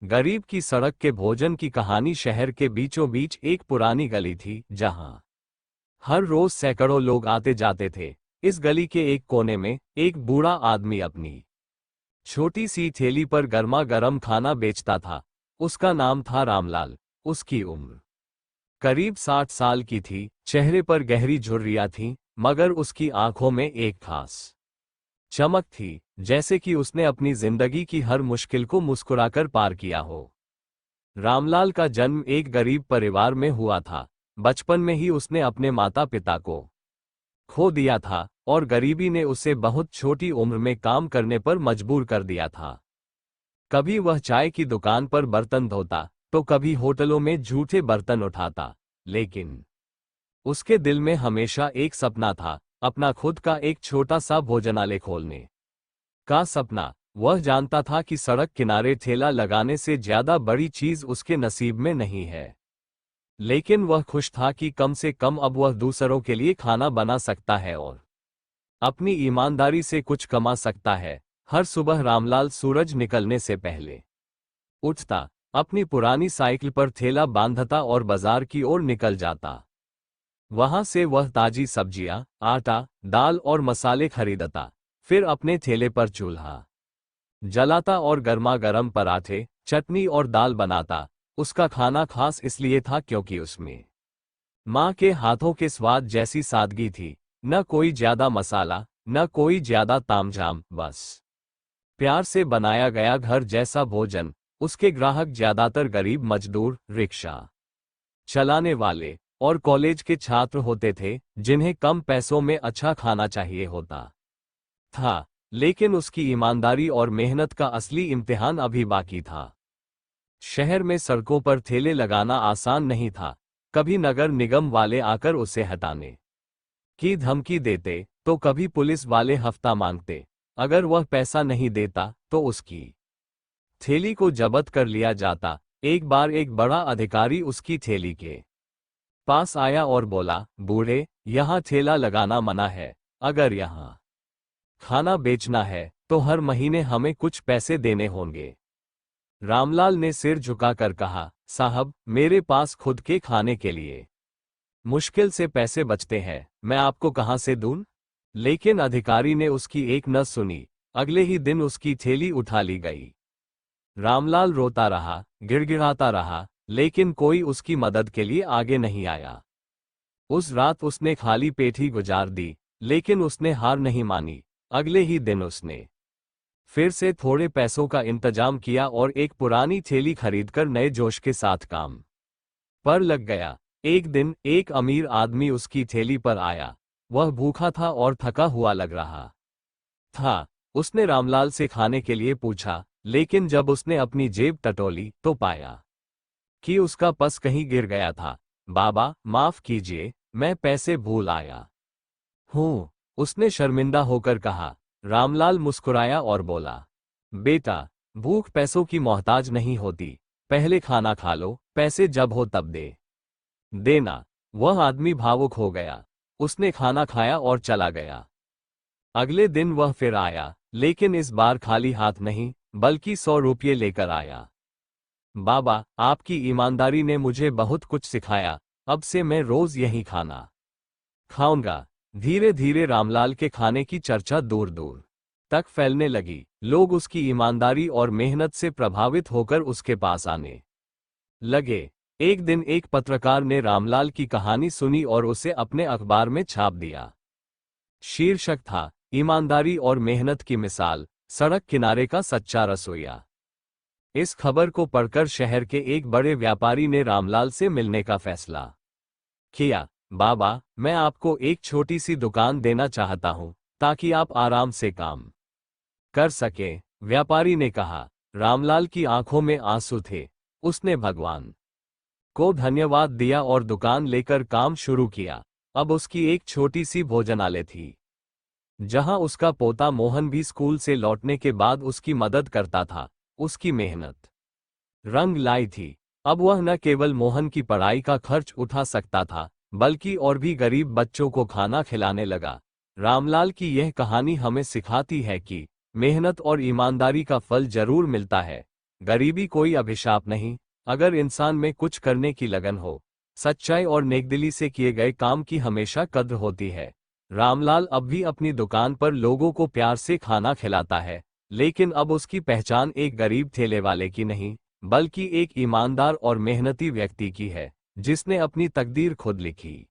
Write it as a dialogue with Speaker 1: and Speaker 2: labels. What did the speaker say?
Speaker 1: गरीब की सड़क के भोजन की कहानी। शहर के बीचों बीच एक पुरानी गली थी जहां हर रोज सैकड़ों लोग आते जाते थे। इस गली के एक कोने में एक बूढ़ा आदमी अपनी छोटी सी थैली पर गर्मा गर्म खाना बेचता था। उसका नाम था रामलाल। उसकी उम्र करीब 60 साल की थी। चेहरे पर गहरी झुर्रियां थीं, मगर उसकी आंखों में एक खास चमक थी, जैसे कि उसने अपनी जिंदगी की हर मुश्किल को मुस्कुराकर पार किया हो। रामलाल का जन्म एक गरीब परिवार में हुआ था। बचपन में ही उसने अपने माता पिता को खो दिया था और गरीबी ने उसे बहुत छोटी उम्र में काम करने पर मजबूर कर दिया था। कभी वह चाय की दुकान पर बर्तन धोता, तो कभी होटलों में झूठे बर्तन उठाता, लेकिन उसके दिल में हमेशा एक सपना था, अपना खुद का एक छोटा सा भोजनालय खोलने का सपना। वह जानता था कि सड़क किनारे ठेला लगाने से ज्यादा बड़ी चीज उसके नसीब में नहीं है, लेकिन वह खुश था कि कम से कम अब वह दूसरों के लिए खाना बना सकता है और अपनी ईमानदारी से कुछ कमा सकता है। हर सुबह रामलाल सूरज निकलने से पहले उठता, अपनी पुरानी साइकिल पर थैला बांधता और बाजार की ओर निकल जाता। वहां से वह ताजी सब्जियां, आटा, दाल और मसाले खरीदता, फिर अपने ठेले पर चूल्हा जलाता और गर्मा गर्म पराठे, चटनी और दाल बनाता। उसका खाना खास इसलिए था क्योंकि उसमें माँ के हाथों के स्वाद जैसी सादगी थी। न कोई ज्यादा मसाला, न कोई ज्यादा तामझाम, बस प्यार से बनाया गया घर जैसा भोजन। उसके ग्राहक ज्यादातर गरीब मजदूर, रिक्शा चलाने वाले और कॉलेज के छात्र होते थे, जिन्हें कम पैसों में अच्छा खाना चाहिए होता था। लेकिन उसकी ईमानदारी और मेहनत का असली इम्तिहान अभी बाकी था। शहर में सड़कों पर ठेले लगाना आसान नहीं था। कभी नगर निगम वाले आकर उसे हटाने की धमकी देते, तो कभी पुलिस वाले हफ्ता मांगते। अगर वह पैसा नहीं देता तो उसकी थैली को जब्त कर लिया जाता। एक बार एक बड़ा अधिकारी उसकी थैली के पास आया और बोला, बूढ़े, यहाँ ठेला लगाना मना है। अगर यहाँ खाना बेचना है तो हर महीने हमें कुछ पैसे देने होंगे। रामलाल ने सिर झुकाकर कहा, साहब, मेरे पास खुद के खाने के लिए मुश्किल से पैसे बचते हैं, मैं आपको कहां से दूं? लेकिन अधिकारी ने उसकी एक न सुनी। अगले ही दिन उसकी थैली उठा ली गई। रामलाल रोता रहा, गिड़गिड़ाता रहा, लेकिन कोई उसकी मदद के लिए आगे नहीं आया। उस रात उसने खाली पेट ही गुजार दी, लेकिन उसने हार नहीं मानी। अगले ही दिन उसने फिर से थोड़े पैसों का इंतजाम किया और एक पुरानी थैली खरीदकर नए जोश के साथ काम पर लग गया। एक दिन एक अमीर आदमी उसकी थैली पर आया। वह भूखा था और थका हुआ लग रहा था। उसने रामलाल से खाने के लिए पूछा, लेकिन जब उसने अपनी जेब टटोली तो पाया कि उसका पर्स कहीं गिर गया था। बाबा, माफ कीजिए, मैं पैसे भूल आया हूँ, उसने शर्मिंदा होकर कहा। रामलाल मुस्कुराया और बोला, बेटा, भूख पैसों की मोहताज नहीं होती। पहले खाना खा लो, पैसे जब हो तब देना। वह आदमी भावुक हो गया। उसने खाना खाया और चला गया। अगले दिन वह फिर आया, लेकिन इस बार खाली हाथ नहीं, बल्कि 100 रुपये लेकर आया। बाबा, आपकी ईमानदारी ने मुझे बहुत कुछ सिखाया। अब से मैं रोज यही खाना खाऊंगा। धीरे धीरे रामलाल के खाने की चर्चा दूर दूर तक फैलने लगी। लोग उसकी ईमानदारी और मेहनत से प्रभावित होकर उसके पास आने लगे। एक दिन एक पत्रकार ने रामलाल की कहानी सुनी और उसे अपने अखबार में छाप दिया। शीर्षक था, ईमानदारी और मेहनत की मिसाल, सड़क किनारे का सच्चा रसोइया। इस खबर को पढ़कर शहर के एक बड़े व्यापारी ने रामलाल से मिलने का फैसला किया। बाबा, मैं आपको एक छोटी सी दुकान देना चाहता हूं, ताकि आप आराम से काम कर सके, व्यापारी ने कहा। रामलाल की आंखों में आंसू थे। उसने भगवान को धन्यवाद दिया और दुकान लेकर काम शुरू किया। अब उसकी एक छोटी सी भोजनालय थी, जहां उसका पोता मोहन भी स्कूल से लौटने के बाद उसकी मदद करता था। उसकी मेहनत रंग लाई थी। अब वह न केवल मोहन की पढ़ाई का खर्च उठा सकता था, बल्कि और भी गरीब बच्चों को खाना खिलाने लगा। रामलाल की यह कहानी हमें सिखाती है कि मेहनत और ईमानदारी का फल जरूर मिलता है, गरीबी कोई अभिशाप नहीं, अगर इंसान में कुछ करने की लगन हो, सच्चाई और नेकदिली से किए गए काम की हमेशा कद्र होती है। रामलाल अब भी अपनी दुकान पर लोगों को प्यार से खाना खिलाता है, लेकिन अब उसकी पहचान एक गरीब ठेले वाले की नहीं, बल्कि एक ईमानदार और मेहनती व्यक्ति की है, जिसने अपनी तकदीर खुद लिखी।